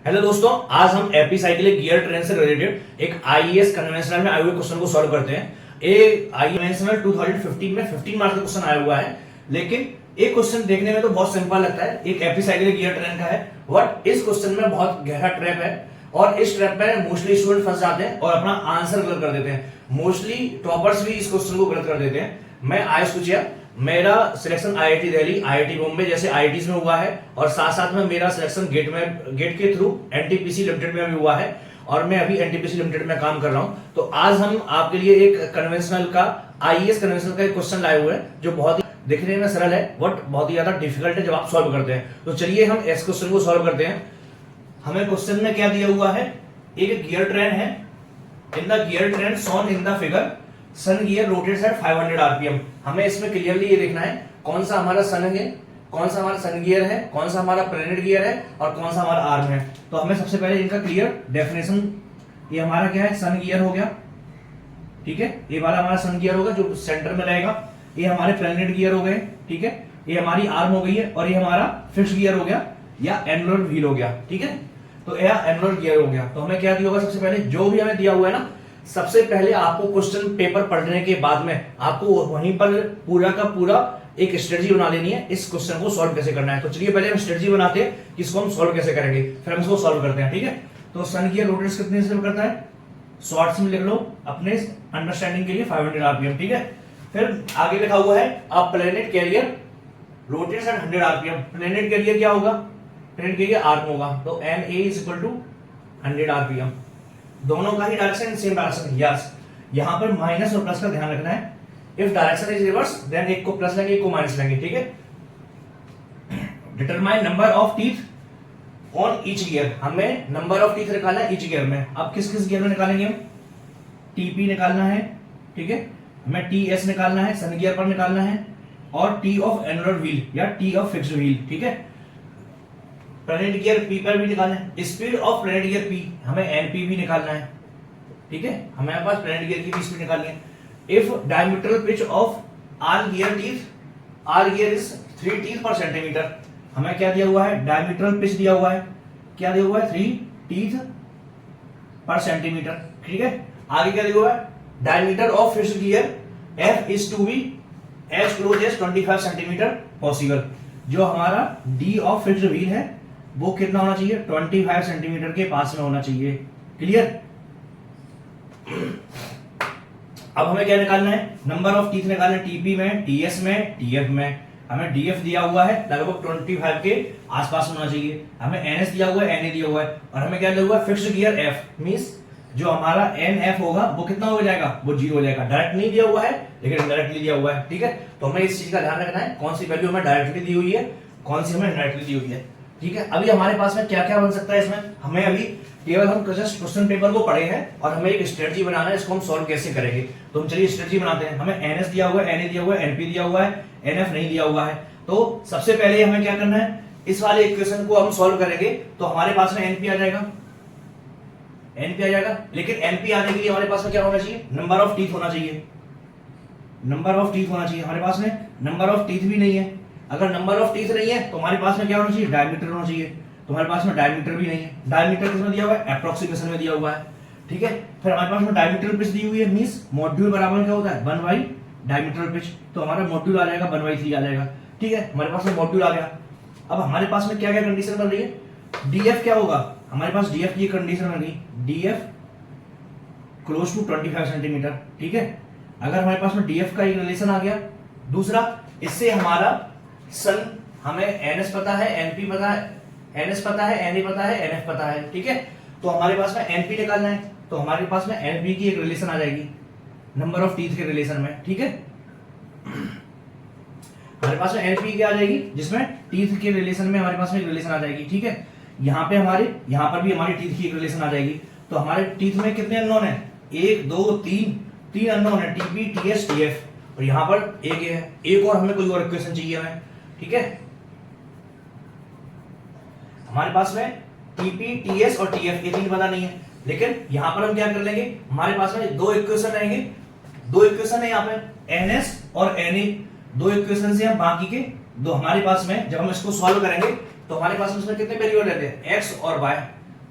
Hello दोस्तों, आज हम एपीसाइक्लिक गियर ट्रेन से रिलेटेड एक आईएएस कन्वेंशनल में आए हुए क्वेश्चन को सॉल्व करते हैं। ये आईएएस कन्वेंशनल 2015 में 15 मार्क्स का क्वेश्चन आया हुआ है, लेकिन एक क्वेश्चन देखने में तो बहुत सिंपल लगता है। एक एपीसाइक्लिक गियर ट्रेन का है, बट इस क्वेश्चन में बहुत गहरा ट्रैप है और इस ट्रैप में मोस्टली स्टूडेंट फंस जाते हैं और अपना आंसर गलत कर देते हैं। मोस्टली टॉपर्स भी इस क्वेश्चन को गलत कर देते हैं। मैं आयुष कुचिया, मेरा selection IIT Delhi, IIT Bombay जैसे आईआईटीज में हुआ है और साथ साथ में मेरा सिलेक्शन गेट के थ्रू एनटीपीसी लिमिटेड में भी हुआ है और मैं अभी एनटीपीसी लिमिटेड में काम कर रहा हूं। तो आज हम आपके लिए एक कन्वेंशनल का आईएएस कन्वेंशनल का एक क्वेश्चन लाए हुए हैं जो बहुत ही दिखने में सरल है बट बहुत ही ज्यादा डिफिकल्ट है जब आप सॉल्व करते हैं। तो चलिए हम इस क्वेश्चन को सॉल्व करते हैं। हमें क्वेश्चन में क्या दिया हुआ है, एक गियर ट्रेन है। In the gear train shown in the figure sun gear rotates at 500 RPM. हमें इसमें क्लियरली ये देखना है कौन सा हमारा सन है, कौन सा हमारा सन गियर है, कौन सा हमारा प्लेनेट गियर है और कौन सा हमारा आर्म है। तो हमें सबसे पहले इनका क्लियर डेफिनेशन, ये हमारा क्या है, सन गियर हो गया, ठीक है। ये वाला हमारा सन गियर होगा जो सेंटर में रहेगा। ये हमारे प्लेनेट गियर हो गए, ठीक है। ये हमारी आर्म हो गई है और ये हमारा फिक्स्ड गियर हो गया या एनुलर व्हील हो गया, ठीक है। तो यह एनुलर गियर हो गया। तो हमें क्या दिया होगा, सबसे पहले जो भी हमें दिया हुआ है ना, सबसे पहले आपको क्वेश्चन पेपर पढ़ने के बाद में आपको वहीं पर पूरा का पूरा एक स्ट्रेटजी बना लेनी है इस क्वेश्चन को सॉल्व कैसे करना है। तो चलिए पहले हम स्ट्रेटजी बनाते हैं कि इसको हम सॉल्व कैसे करेंगे, फिर हम इसको सॉल्व करते हैं, ठीक है। तो सन गियर रोटेट्स कितने से करता है, शॉर्ट्स में लिख लो अपने अंडरस्टैंडिंग के लिए 500 आरपीएम, ठीक है। फिर आगे लिखा हुआ है a planet carrier rotates at 100 RPM. Planet carrier क्या होगा, प्लेनेट कैरियर आर्म होगा। तो N A is equal to 100 RPM. दोनों का ही डायरेक्शन सेम डायरेक्शन, यस। यहां पर माइनस और प्लस का ध्यान रखना है। If direction is reverse then एक को प्लस लेंगे, एक को माइनस लेंगे, ठीक है। Determine number of teeth on each gear. हमें नंबर ऑफ टीथ निकालना है ईच गियर में। अब किस किस गियर में निकालेंगे हम, टीपी निकालना है, ठीक है। हमें टीएस निकालना है, सन गियर पर निकालना है, और टी ऑफ एनुलर व्हील या टी ऑफ फिक्स्ड व्हील, ठीक है। प्लेनेट गियर पी पर भी निकालना है। Speed of planet gear P, हमें एनपी भी निकालना है, ठीक है। हमारे पास प्लेनेट गियर की भी स्पीड निकालनी है। If diametral pitch of R gear teeth, R gear is 3 teeth per centimeter. हमें क्या दिया हुआ है, डायमीटरल पिच दिया हुआ है, क्या दिया हुआ है, 3 टीथ पर सेंटीमीटर, ठीक है। आगे क्या दिया हुआ है, diameter of fixed gear F is to be as close as 25 centimetre possible. जो हमारा डी ऑफ फिक्स्ड व्हील है वो कितना होना चाहिए, 25 सेंटीमीटर के पास में होना चाहिए, क्लियर। अब हमें क्या निकालना है, नंबर ऑफ टीथ निकालना है, टीपी में, टीएस में, टीएफ में। हमें डीएफ दिया हुआ है लगभग 25 के आसपास होना चाहिए। हमें एनएस दिया हुआ है, एनए दिया हुआ है, और हमें क्या दिया हुआ है, फिक्स्ड गियर एफ। मींस जो हमारा एनएफ होगा वो कितना हो जाएगा, वो 0 हो जाएगा। डायरेक्ट नहीं दिया हुआ है लेकिन डायरेक्टली दिया हुआ है, ठीक है। तो हमें इस चीज का ध्यान रखना है कौन सी वैल्यू हमें डायरेक्टली दी हुई है, कौन सी हमें इनडायरेक्टली दी हुई है, ठीक है। अभी हमारे पास में क्या क्या बन सकता है इसमें, हमें अभी केवल हम जस्ट क्वेश्चन पेपर को पढ़े हैं और हमें एक स्ट्रेटजी बनाना है, इसको हम सॉल्व कैसे करेंगे। तो हम चलिए स्ट्रेटजी बनाते हैं। हमें एनएस दिया हुआ है, एनए दिया हुआ है, एनपी दिया हुआ है, एनएफ नहीं दिया हुआ है। तो सबसे पहले हमें क्या करना है, इस वाले इक्वेशन को हम सॉल्व करेंगे तो हमारे पास में एनपी आ जाएगा, एनपी आ जाएगा। लेकिन एनपी आने के लिए हमारे पास में क्या होना चाहिए, नंबर ऑफ टीथ होना चाहिए, नंबर ऑफ टीथ होना चाहिए। हमारे पास में नंबर ऑफ टीथ भी नहीं है। अगर नंबर ऑफ टीथ नहीं है तो हमारे पास में क्या होना चाहिए, डायमीटर होना चाहिए। तो हमारे पास में डायमीटर भी नहीं है। डायमीटर किसमें दिया हुआ है, एप्रोक्सीमेशन में दिया हुआ है, ठीक है। फिर हमारे पास में डायमीटर पिच दी हुई है, मींस मॉड्यूल बराबर क्या होता है, 1 बाई डायमीटर पिच। तो हमारा मॉड्यूल आ जाएगा 1/3 आ जाएगा, ठीक है। हमारे पास में मॉड्यूल आ गया। अब हमारे पास में क्या क्या कंडीशन बन रही है, डीएफ क्या होगा, हमारे पास डीएफ की कंडीशन बन गई, डीएफ क्लोज टू 25 सेंटीमीटर, ठीक है। अगर हमारे पास में डीएफ का एक रिलेशन आ गया, दूसरा इससे हमारा सन, हमें एनएस पता है, एनपी पता है, एनएस पता है, एनए पता है, एनएफ पता है, ठीक है। तो हमारे पास में एनपी निकालना है तो हमारे पास में एनपी की एक रिलेशन आ जाएगी नंबर ऑफ टीथ के रिलेशन में, ठीक है। हमारे पास में एनपी क्या आ जाएगी, जिसमें टीथ के रिलेशन में हमारे पास में एक रिलेशन आ जाएगी, ठीक है। यहाँ पे हमारे, यहाँ पर भी हमारी टीथ की एक रिलेशन आ जाएगी। तो हमारे टीथ में कितने अननोन है, 1 2 3 अननोन है, टीपी, टीएस, टीएफ, और यहाँ पर एक है, एक और हमें कोई और इक्वेशन चाहिए हमें, ठीक है। हमारे पास में टीपी, टीएस और टीएफ ये 3 पता नहीं है, लेकिन यहां पर हम क्या कर लेंगे, हमारे पास में 2 इक्वेशन रहेंगे, 2 इक्वेशन है यहाँ पे, एनएस और एनए। 2 इक्वेशन से हम बाकी के 2 हमारे पास में, जब हम इसको सॉल्व करेंगे तो हमारे पास में कितने वेरिएबल रहते हैं, एक्स और वाई।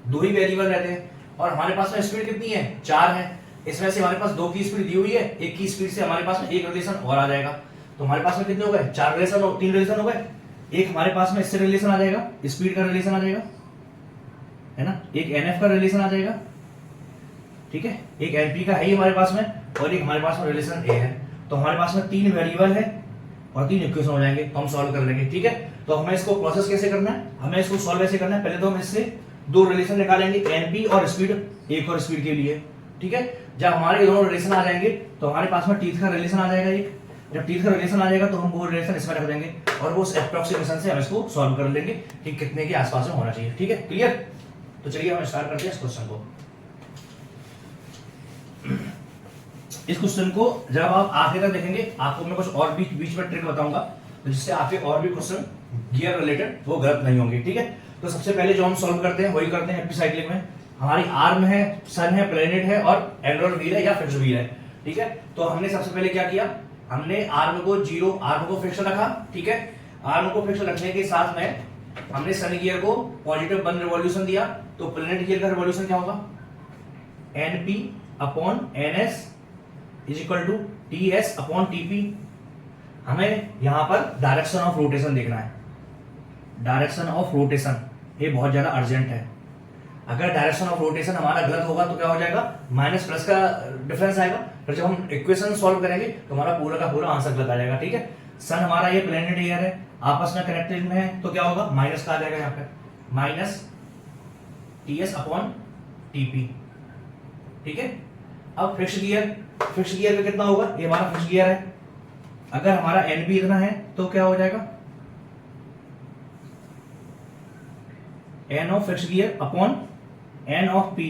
दो ही वेरिएबल रहते हैं और हमारे पास में स्पीड कितनी है, 4 है। इसमें से हमारे पास 2 की स्पीड दी हुई है, 1 की स्पीड से हमारे पास में एक रिलेशन और आ जाएगा। तो हमारे पास में कितने हो गए, 4 रिलेशन, 3 रिलेशन हो गए। एक हमारे पास में इससे रिलेशन आ जाएगा, स्पीड का रिलेशन आ जाएगा, है ना, एक एनएफ का रिलेशन आ जाएगा, ठीक है, एक एनपी का है ही हमारे पास में, और एक हमारे पास में रिलेशन ए है। तो हमारे पास में 3 वेरिएबल है और 3 इक्वेशन हो जाएंगे, तो हम सॉल्व कर लेंगे, ठीक है। तो हमें इसको प्रोसेस कैसे करना है, हमें इसको सॉल्व कैसे करना है, पहले तो हम इससे 2 रिलेशन निकालेंगे, एनपी और स्पीड, एक और स्पीड के लिए, ठीक है। जब हमारे दोनों रिलेशन आ जाएंगे तो हमारे पास में टीथ का रिलेशन आ जाएगा एक, जब टीथ का रिलेशन आ जाएगा तो हम वो रिलेशन इसमें रख देंगे और वो एप्रोक्सीमेशन से हम इसको सॉल्व कर लेंगे कि कितने के आसपास में होना चाहिए, ठीक है, क्लियर। तो चलिए हम स्टार्ट करते हैं इस क्वेश्चन को। इस क्वेश्चन को जब आप आखिर तक देखेंगे आपको मैं कुछ और बीच में ट्रिक बताऊंगा तो जिससे आपके और भी क्वेश्चन गियर रिलेटेड वो गलत नहीं होंगे, ठीक है। तो सबसे पहले जो हम सॉल्व करते हैं वही करते हैं एपिसाइक्लिक में। हमारी आर्म है, सन है, प्लेनेट है और एंगुलर व्हील है या फिक्स्ड व्हील है, ठीक है। तो हमने सबसे पहले क्या किया, हमने आर्म को 0, आर्म को फिक्स रखा, ठीक है। आर्म को फिक्स रखने के साथ में हमने सन गियर को पॉजिटिव 1 रिवॉल्यूशन दिया। तो प्लेनेट गियर का रिवॉल्यूशन क्या होगा, np upon ns is equal to ts upon tp। हमें यहां पर डायरेक्शन ऑफ रोटेशन देखना है, डायरेक्शन ऑफ रोटेशन, ये बहुत ज्यादा अर्जेंट है। अगर डायरेक्शन ऑफ रोटेशन हमारा गलत होगा तो क्या हो जाएगा, माइनस प्लस का डिफरेंस आएगा, फिर जब हम इक्वेशन सॉल्व करेंगे तो हमारा पूरा का पूरा आंसर गलत आ जाएगा, ठीक है। सन हमारा ये प्लेनेट गियर है, आपस में कनेक्टेड में है, तो क्या होगा, माइनस का आ जाएगा यहाँ पे, माइनस ts अपॉन tp, ठीक है। अब फिक्स्ड गियर में कितना होगा, ये हमारा फिक्स्ड गियर है, अगर हमारा np इतना है तो क्या हो जाएगा, n of fixed gear upon n of p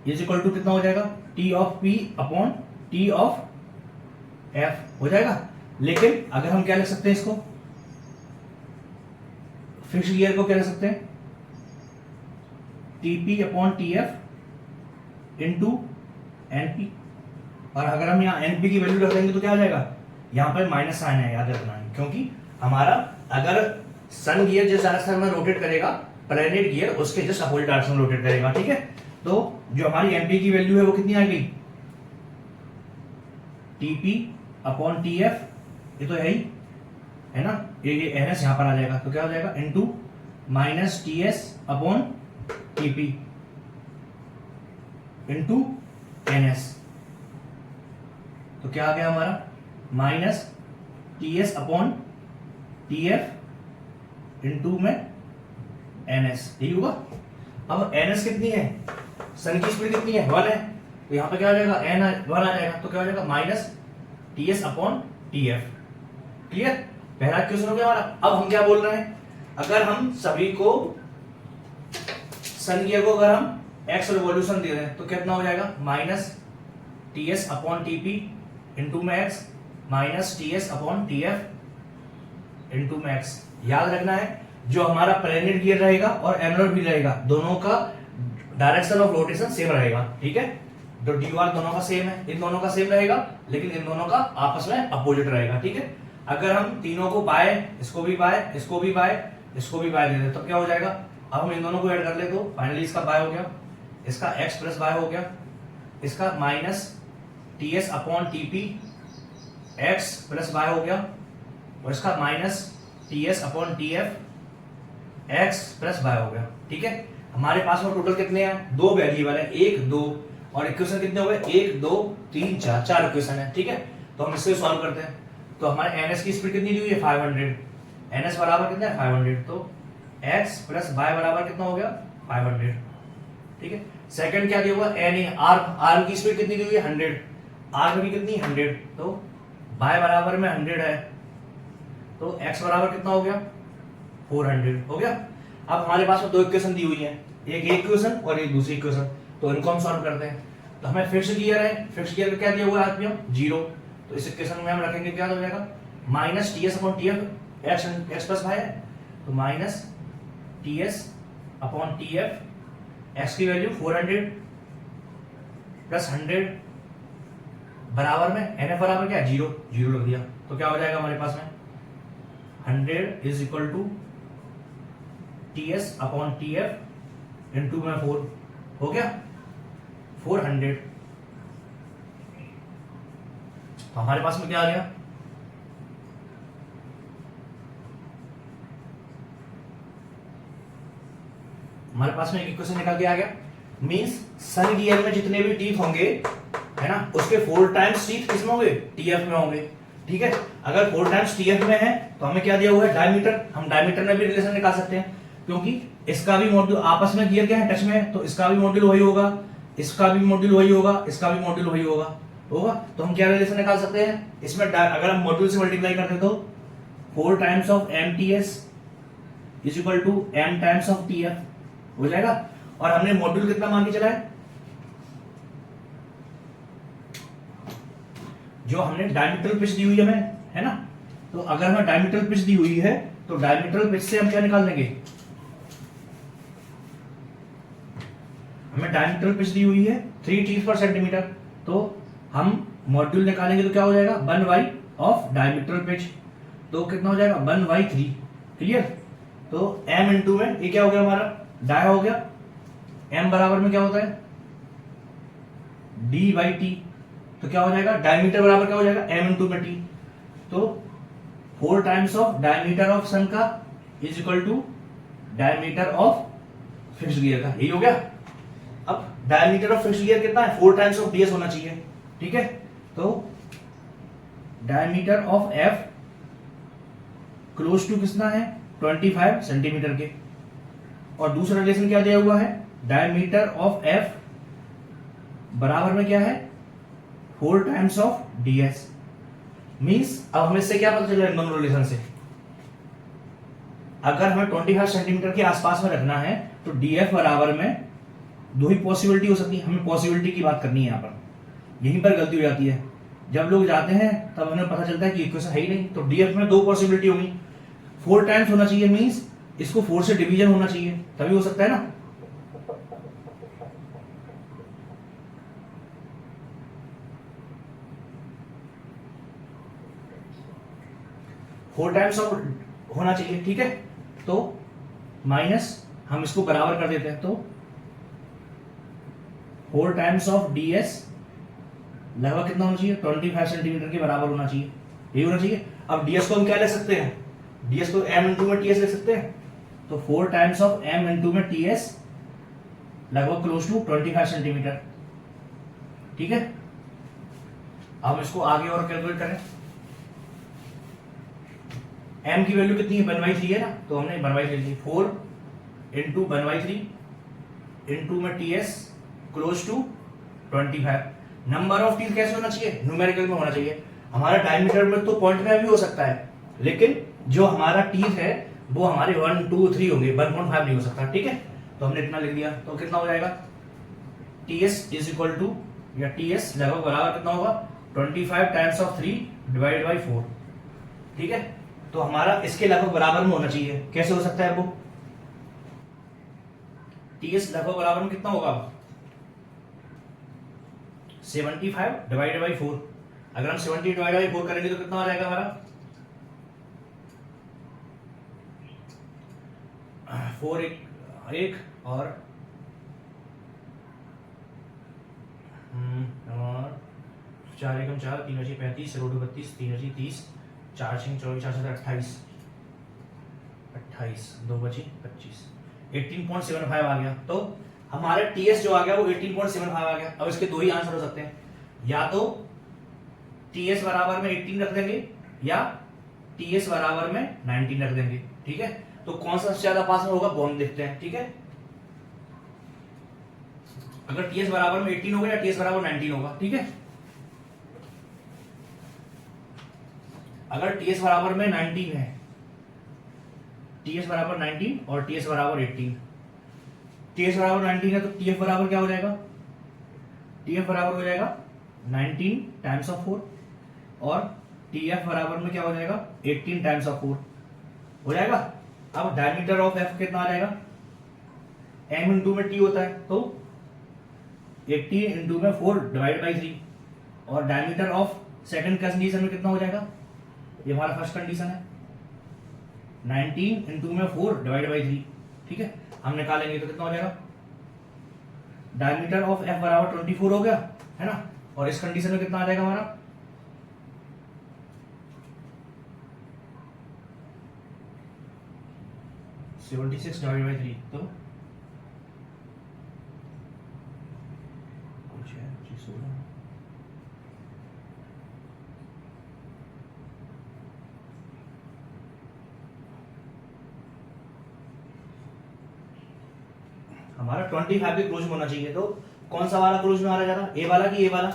is equal to कितना हो जाएगा, t of p upon t of f हो जाएगा। लेकिन अगर हम क्या लिख सकते हैं इसको, फिक्स्ड गियर को क्या लिख सकते हैं, tp upon tf into np, और अगर हम यहाँ np की वैल्यू रख देंगे तो क्या हो जाएगा, यहाँ पर माइनस साइन है, याद रखना है, क्योंकि हमारा अगर सन गियर जिस डायरेक्शन में रोटेट करेगा प्लेनेट गियर उसके जस्ट अपोजिट डायरेक्शन में रोटेट करेगा, ठीक है। तो जो हमारी np की वैल्यू है वो कितनी आ गई, tp अपॉन tf, ये तो है ही, है ना, ये ns यहां पर आ जाएगा, तो क्या हो जाएगा, into minus ts upon tp into ns, तो क्या आ गया हमारा, minus ts upon tf into में ns, यही होगा। अब ns कितनी है, सन की स्पीड कितनी है, 1 है, तो यहाँ पे क्या आ जाएगा, n 1 आ जाएगा, तो क्या हो जाएगा, minus ts upon tf, clear. पहला क्वेश्चन हो गया हमारा। अब हम क्या बोल रहे हैं, अगर हम सभी को सन गियर को अगर हम x रिवॉल्यूशन दे रहे हैं तो कितना हो जाएगा, minus ts upon tp into में x minus ts upon tf into में x। याद रखना है जो हमारा प्लेनेट गियर रहेगा और एंगुलर व्हील रहेगा दोनों का डायरेक्शन ऑफ रोटेशन सेम रहेगा, ठीक है। तो dy दोनों का सेम है, इन दोनों का सेम रहेगा, लेकिन इन दोनों का आपस में अपोजिट रहेगा, ठीक है। अगर हम तीनों को बाय, इसको भी बाय, इसको भी बाय, इसको भी बाय दे दें तो क्या हो जाएगा, अब हम इन दोनों को ऐड कर ले तो फाइनली इसका बाय हो गया, इसका x प्लस बाय हो गया, इसका minus ts upon tp x plus by हो गया, और इसका minus ts upon tf x plus by हो गया, ठीक है। हमारे पास में टोटल कितने हैं, 2 वेरिएबल है, 1 2, और इक्वेशन कितने हो गए, 1 2 3 4 इक्वेशन है, ठीक है। तो हम इससे सॉल्व करते हैं। तो हमारे ns की स्पीड कितनी दी हुई है, 500, ns बराबर कितना है, 500, तो x प्लस बाय बराबर कितना हो गया, 500, ठीक है। सेकंड क्या दिया हुआ, na, आर्म की स्पीड कितनी दी हुई है, 100, आर्म की कितनी 100, तो बाय बराबर में 100 है, तो x बराबर कितना हो गया, 400 हो गया। अब हमारे पास में 2 इक्वेशन दी हुई है, एक इक्वेशन और एक दूसरी इक्वेशन, तो इनको हम सॉल्व करते हैं। तो हमें फिक्स्ड गियर है, फिक्स्ड गियर का क्या दिया हुआ है आदमी, 0, तो इस इक्वेशन में हम रखेंगे क्या हो जाएगा, minus ts upon tf x plus by है, तो minus ts upon tf x की वैल्यू 400 प्लस 100 बराबर में nf बराबर क्या, 0 0 रख दिया, तो क्या हो जाएगा हमारे पास में, 100 is equal to ts upon tf into में 4 हो गया 400। तो हमारे पास में क्या आ गया, हमारे पास में एक इक्वेशन निकल के आ गया। मींस सन गियर में जितने भी टीथ होंगे, है ना, उसके 4 टाइम्स टीथ किसमें होंगे, टीएफ में होंगे। ठीक है, अगर 4 टाइम्स टीएफ में है तो हमें क्या दिया हुआ है, डायमीटर। हम डायमीटर में भी रिलेशन निकाल सकते हैं, क्योंकि इसका भी मॉड्यूल आपस में गियर क्या है, टच में है, तो इसका भी मॉड्यूल वही होगा, इसका भी मॉड्यूल वही होगा, इसका भी मॉड्यूल वही होगा। तो हम क्या रिलेशन निकाल सकते हैं इसमें, अगर हम मॉड्यूल से मल्टीप्लाई करते तो 4 times of M T S is equal to M times of T F हो जाएगा। और हमने मॉड्यूल कितना मान के चला है, जो हमने डायमीट्रल पिच दी हुई है हमें, है ना, तो अगर हमें डायमीट्रल पिच दी हुई है तो डायमीट्रल पिच से हम क्या निकाल लेंगे, हमें डायमीट्रल पिच दी हुई है 3 टीथ पर सेंटीमीटर, तो हम मॉड्यूल निकालेंगे तो क्या हो जाएगा 1/, ऑफ डायमीट्रल पिच, तो कितना हो जाएगा 1/3। क्लियर। तो m इंटू में ये क्या हो गया हमारा डाया हो गया, m बराबर में क्या होता है d/t, तो क्या हो जाएगा डायमीटर बराबर क्या हो जाएगा m इंटू में t, तो 4 times of diameter of sun का is equal to diameter of fixed gear का, यही हो गया। अब डायमीटर ऑफ फिक्स्ड गियर कितना है, 4 टाइम्स ऑफ ds होना चाहिए। ठीक है, तो diameter of f close to कितना है 25 सेंटीमीटर के, और दूसरा रिलेशन क्या दिया हुआ है, डायमीटर ऑफ f बराबर में क्या है 4 टाइम्स ऑफ ds। मींस अब हमें इससे क्या पता चल रहा है दोनों रिलेशन से, अगर हमें 25 सेंटीमीटर के आसपास में रखना है तो df बराबर में दो ही पॉसिबिलिटी हो सकती है, हमें पॉसिबिलिटी की बात करनी है। यहाँ पर यहीं पर गलती हो जाती है, जब लोग जाते हैं तब हमें पता चलता है कि इक्वेशन है ही नहीं। तो df में दो पॉसिबिलिटी होगी, 4 टाइम्स होना चाहिए, मींस इसको 4 से डिवीजन होना चाहिए तभी हो सकता है ना। फोर टाइम्स ऑफ होना चाहिए। ठीक है, तो माइनस हम इसको बराबर कर देते हैं, तो 4 टाइम्स ऑफ ds लगभग कितना होना चाहिए 25 सेंटीमीटर के बराबर होना चाहिए, यही होना चाहिए। अब ds को हम क्या ले सकते हैं, ds को m इंटू में ts ले सकते हैं, तो 4 टाइम्स ऑफ m इंटू में ts लगभग क्लोज टू 25 सेंटीमीटर। ठीक है, अब इसको आगे और कैलकुलेट करें। m की वैल्यू कितनी है 1/3 है ना, तो हमने 1/3 ली, 4 इंटू 1/3 इंटू में ts close to 25। Number of teeth कैसे होना चाहिए, न्यूमेरिकल में होना चाहिए। हमारा डायमीटर में तो पॉइंट में भी हो सकता है, लेकिन जो हमारा टीथ है वो हमारे 1 2 3 होंगे, 1.5 नहीं हो सकता। ठीक है, तो हमने इतना लिख दिया, तो कितना हो जाएगा ts इज इक्वल टू, या ts लगभग बराबर कितना होगा 25 टाइम्स ऑफ 3 डिवाइड बाई 4। ठीक है, तो हमारा इसके लगभग बराबर में होना चाहिए। कैसे हो सकता है वो, ts लगभग बराबर में कितना होगा 75 डिवाइडेड बाई 4। अगर हम 70 डिवाइड बाई 4 करेंगे तो कितना हो जाएगा हमारा 4 एक और 4 एकम 4 3 बची 35 रोड 32 3 बची 30 4 6 24 4 7 28 2 बची 25 18.75 आ गया। तो हमारे टीएस जो आ गया वो 18.75 आ गया। अब इसके दो ही आंसर हो सकते हैं, या तो टीएस बराबर में 18 रख देंगे या टीएस बराबर में 19 रख देंगे। ठीक है, तो कौन सा सबसे ज्यादा पास में होगा वो हम देखते हैं। ठीक है, अगर टीएस बराबर में 18 होगा या टीएस बराबर 19 होगा। ठीक है, अगर टीएस बराबर में 19 है, टीएस बराबर 19 और टीएस बराबर 18, टीएस बराबर 19 है तो टीएफ बराबर क्या हो जाएगा, टीएफ बराबर हो जाएगा 19 टाइम्स ऑफ 4 और टीएफ बराबर में क्या हो जाएगा 18 टाइम्स ऑफ 4 हो जाएगा। अब डायमीटर ऑफ एफ कितना आ जाएगा, एम इंटू में टी होता है, तो 80 इंटू में 4 डिवाइड बाई 3 और डायमीटर ऑफ सेकंड कंडीशन में कितना हो जाएगा, ये हमारा फर्स्ट कंडीशन है 19 इंटू में 4 डिवाइड बाई 3। ठीक है, हम निकालेंगे तो कितना हो जाएगा डायमीटर ऑफ एफ बराबर 24 हो गया, है ना। और इस कंडीशन में कितना आ जाएगा हमारा, 76 डिवाइड बाई 3, तो कुछ है 16। हमारा 25 के क्लोज में होना चाहिए, तो कौन सा वाला क्लोज में आ रहा है ज्यादा, ए वाला कि ए वाला?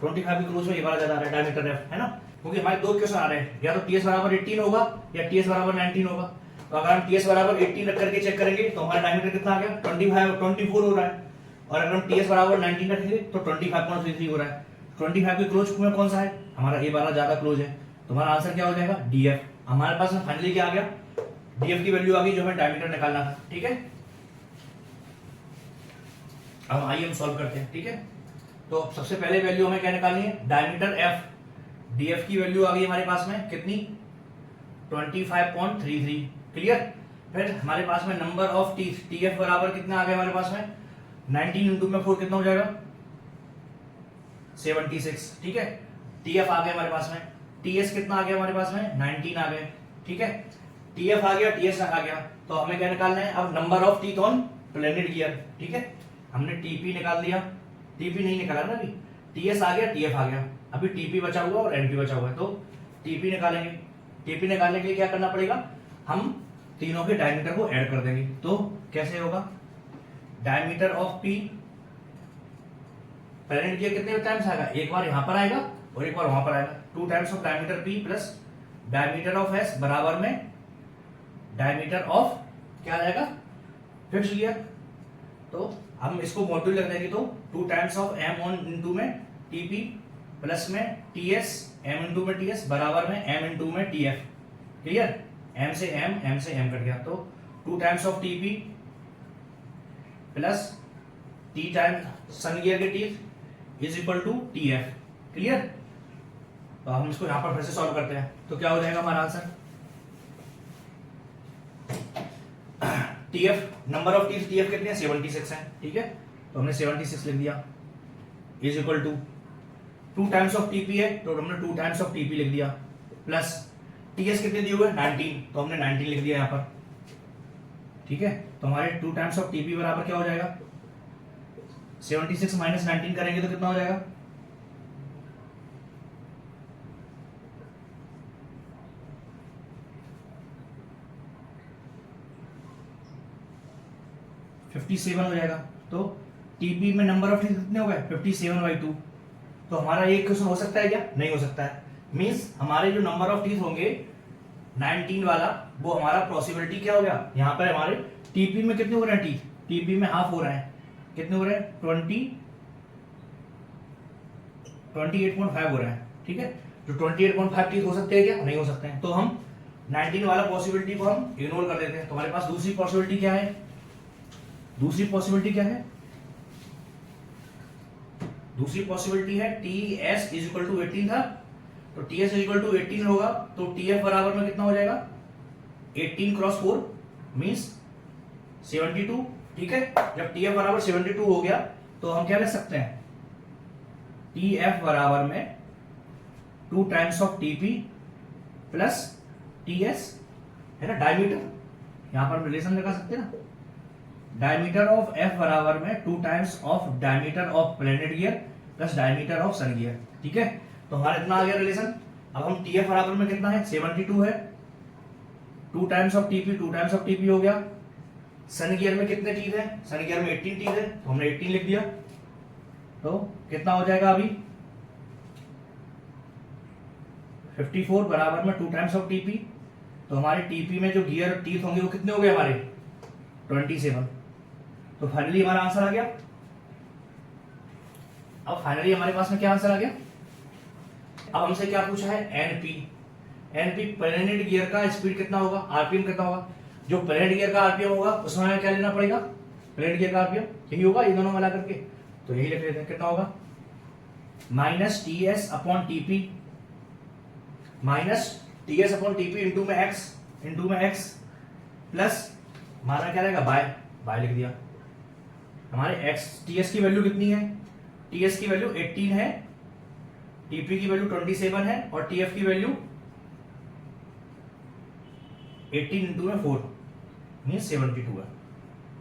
25 के क्लोज में ए वाला ज्यादा आ रहा है, डायमीटर एफ, है ना। क्योंकि हमारे दो क्वेश्चन आ रहे हैं, या तो टीएस बराबर 18 होगा या टीएस बराबर 19 होगा। तो अगर हम टीएस बराबर 18 रख करके चेक करेंगे तो हमारा डायमीटर कितना आ गया, 24 हो रहा है। और अगर हम टीएस बराबर 19 रखेंगे तो 25.33 हो रहा है। 25 के क्लोज में कौन सा है, हमारा ए वाला ज्यादा क्लोज है। तो हमारा आंसर क्या हो जाएगा, डीएफ। हमारे पास में फाइनली क्या आ गया, डीएफ की वैल्यू आ गई जो हमें डायमीटर निकालना था, ठीक है। अब आइए हम सॉल्व करते हैं, ठीक है। तो सबसे पहले वैल्यू हमें क्या निकालनी है, डायमीटर एफ। डीएफ की वैल्यू आ गई हमारे पास में कितनी, 25.33, क्लियर। फिर हमारे पास में नंबर ऑफ टीथ, टीएफ बराबर कितना आ गया हमारे पास में, 19 इंटू में 4 कितना हो जाएगा, 76, ठीक है। टीएफ आ गया हमारे पास में, टीएस कितना आ गया हमारे पास में, 19 आ गए, ठीक है। टीएफ आ गया, टीएस आ गया, तो हमें क्या निकालना है अब, number of teeth on planet gear, ठीक है। हमने टीपी निकाल दिया, टीपी नहीं निकाला ना अभी, टीएस आ गया, टीएफ आ गया, अभी टीपी बचा हुआ और एनपी बचा हुआ है, तो टीपी निकालेंगे। टीपी निकालने के लिए क्या करना पड़ेगा, हम तीनों के डायमीटर को ऐड कर देंगे। तो कैसे होगा, diameter of P, planet gear कितने टाइम्स आएगा, एक बार यहां पर आएगा और एक बार वहां पर आएगा, 2 times of diameter P plus diameter of S बराबर में डायमीटर ऑफ क्या आ जाएगा, फिक्स्ड गियर। तो हम इसको मॉड्यूल रख देंगे, तो 2 times of M on into में टीपी प्लस में टीएस, एम इंटू में टीएस बराबर में एम इंटू में टीएफ, क्लियर। एम से एम कट गया, तो 2 times of TP plus T time sun gear के teeth is equal to TF, clear. तो हम इसको यहां पर फिर से सॉल्व करते हैं, तो क्या हो जाएगा हमारा answer, TF, number of teeth TF कितने हैं, 76 है, ठीक है। तो हमने 76 लिख दिया, is equal to 2 times of TP है, तो हमने 2 टाइम्स ऑफ टीपी लिख दिया, प्लस टीएस कितने दिए हुए, 19, तो हमने 19 लिख दिया यहां पर, ठीक है। तो हमारे 2 टाइम्स ऑफ टीपी बराबर क्या हो जाएगा, 76 माइनस 19 करेंगे तो कितना हो जाएगा, 57 हो जाएगा। तो टीपी में नंबर ऑफ टीथ कितने हो गए, 57/2। तो हमारा एक क्वेश्चन हो सकता है क्या, नहीं हो सकता है। मींस हमारे जो नंबर ऑफ टीथ होंगे 19 वाला, वो हमारा पॉसिबिलिटी क्या हो गया, यहाँ पर हमारे टीपी में कितने हो रहे हैं टीथ, टीपी में हाफ हो रहे हैं, कितने हो रहे हैं, 28.5 हो रहे हैं, ठीक है। जो 28.5 टीथ हो सकते हैं क्या, नहीं हो सकते हैं। तो हम 19 वाला पॉसिबिलिटी को हम इग्नोर कर देते हैं। तो हमारे पास दूसरी पॉसिबिलिटी क्या है, दूसरी पॉसिबिलिटी क्या है, दूसरी पॉसिबिलिटी है T S is equal to 18 था, तो T S is equal to 18 होगा, तो टी एफ बराबर में कितना हो जाएगा, 18 क्रॉस 4 मीन्स 72, ठीक है। जब टी एफ बराबर 72 हो गया तो हम क्या लिख सकते हैं, टी एफ बराबर में 2 times of TP plus T S, है ना, डायमीटर, यहां पर रिलेशन लगा सकते हैं ना, डायमीटर ऑफ एफ बराबर में 2 times of diameter of planet gear plus diameter of sun gear, ठीक है। तो हमारा इतना आ गया रिलेशन। अब हम टीएफ बराबर में कितना है, 72 है, 2 times of TP, 2 times of TP हो गया। सन गियर में कितने टीथ है, सन गियर में 18 टीथ है, तो हमने 18 लिख दिया। तो कितना हो जाएगा अभी, 54 बराबर में 2 टाइम्स ऑफ टीपी, तो हमारे टीपी में जो गियर टीथ होंगे वो कितने हो गए हमारे, 27। तो फाइनली हमारा आंसर आ गया। अब फाइनली हमारे पास में क्या आंसर आ गया, अब हमसे क्या पूछा है, एनपी। एनपी प्लेनेट गियर का स्पीड कितना होगा, आरपीएम कितना होगा। जो प्लेनेट गियर का आरपीएम होगा उसमें हमें क्या लेना पड़ेगा, प्लेनेट गियर का आरपीएम यही होगा, ये दोनों मिला करके, तो यही लिख लेते हैं, कितना होगा, minus T S upon TP, minus T S upon TP into में एक्स प्लस हमारा क्या रहेगा, बाय लिख दिया। हमारे एक्स टीएस की वैल्यू कितनी है, टीएस की वैल्यू 18 है, टीपी की वैल्यू 27 है और टीएफ की वैल्यू 18 इंटू में 4 मीन्स 72 है।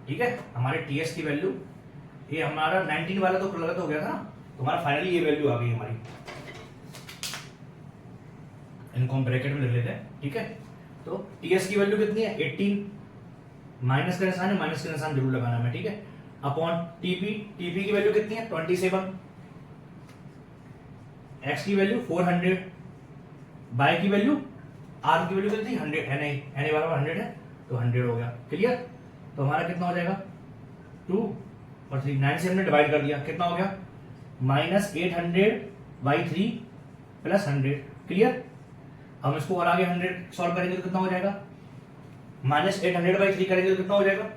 ठीक है, हमारे टीएस की वैल्यू, ये हमारा 19 वाला तो गलत हो गया था, तो हमारा फाइनली ये वैल्यू आ गई हमारी, इनको हम ब्रैकेट में लिख लेते हैं। ठीक है, तो टीएस की वैल्यू कितनी है 18, माइनस का निशान है, माइनस का निशान जरूर लगाना है। ठीक है, अपॉन टीपी, टीपी की वैल्यू कितनी है 27, एक्स की वैल्यू 400, बाय की वैल्यू, आर की वैल्यू कितनी 100 है, नहीं एन बराबर 100 है तो 100 हो गया। क्लियर, तो हमारा कितना हो जाएगा 2 और 3, 9 से हमने डिवाइड कर दिया, कितना हो गया -800/3 प्लस 100। क्लियर, हम इसको और आगे 100 सॉल्व करेंगे तो कितना हो जाएगा, -800/3 करेंगे तो कितना हो जाएगा,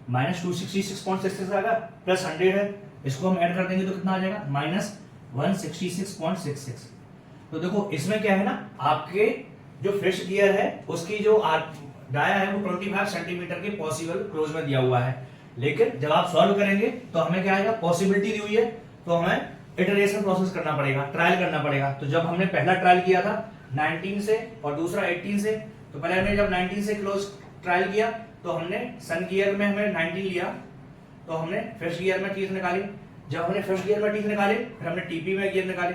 -266.66 आएगा, प्लस 100 है, इसको हम ऐड कर देंगे तो कितना आ जाएगा -166.66। तो देखो इसमें क्या है ना, आपके जो फ्रेश गियर है उसकी जो डाया है वो 25 सेंटीमीटर के पॉसिबल क्लोज में दिया हुआ है, लेकिन जब आप सॉल्व करेंगे तो हमें क्या आएगा, पॉसिबिलिटी दी हुई है तो हमें इटरेशन प्रोसेस करना पड़ेगा, ट्रायल करना पड़ेगा। तो जब हमने पहला ट्रायल किया था 19 से और दूसरा 18 से, तो पहले हमने जब 19 से क्लोज ट्रायल किया तो हमने सन गियर में हमें 19 लिया, तो हमने फ्रेश गियर में 30 निकाली, जब हमने फ्रेश गियर में 30 निकाले फिर हमने टीपी में गियर निकाले,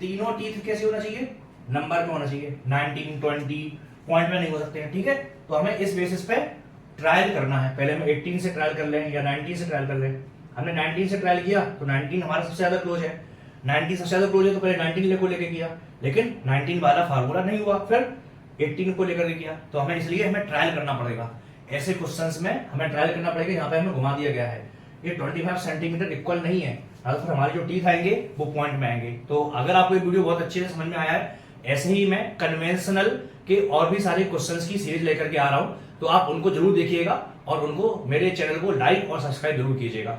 तीनों टीथ कैसे होना चाहिए, नंबर में होना चाहिए, 19 20 पॉइंट में नहीं हो सकते हैं। ठीक है, तो हमें इस बेसिस पे ट्रायल करना है, पहले हम 18 से ट्रायल कर लें या 19 से ट्रायल कर लें। हमने 19 से ट्रायल किया तो 19 हमारा सबसे ज्यादा क्लोज है, 19 सबसे ज्यादा क्लोज है तो पहले 19 को लेके किया, लेकिन 19 वाला फार्मूला नहीं हुआ, फिर 18 को लेकर किया, तो हमें इसलिए हमें ट्रायल करना पड़ेगा। ऐसे क्वेश्चंस में हमें ट्रायल करना पड़ेगा, यहाँ पे हमें घुमा दिया गया है, ये 25 सेंटीमीटर इक्वल नहीं है, तो फिर हमारे जो टीथ आएंगे वो पॉइंट में आएंगे। तो अगर आपको ये वीडियो बहुत अच्छे से समझ में आया है, ऐसे ही मैं कन्वेंशनल के और भी सारे क्वेश्चंस की सीरीज लेकर के आ रहा हूं, तो आप उनको जरूर देखिएगा और उनको मेरे चैनल को लाइक और सब्सक्राइब जरूर कीजिएगा।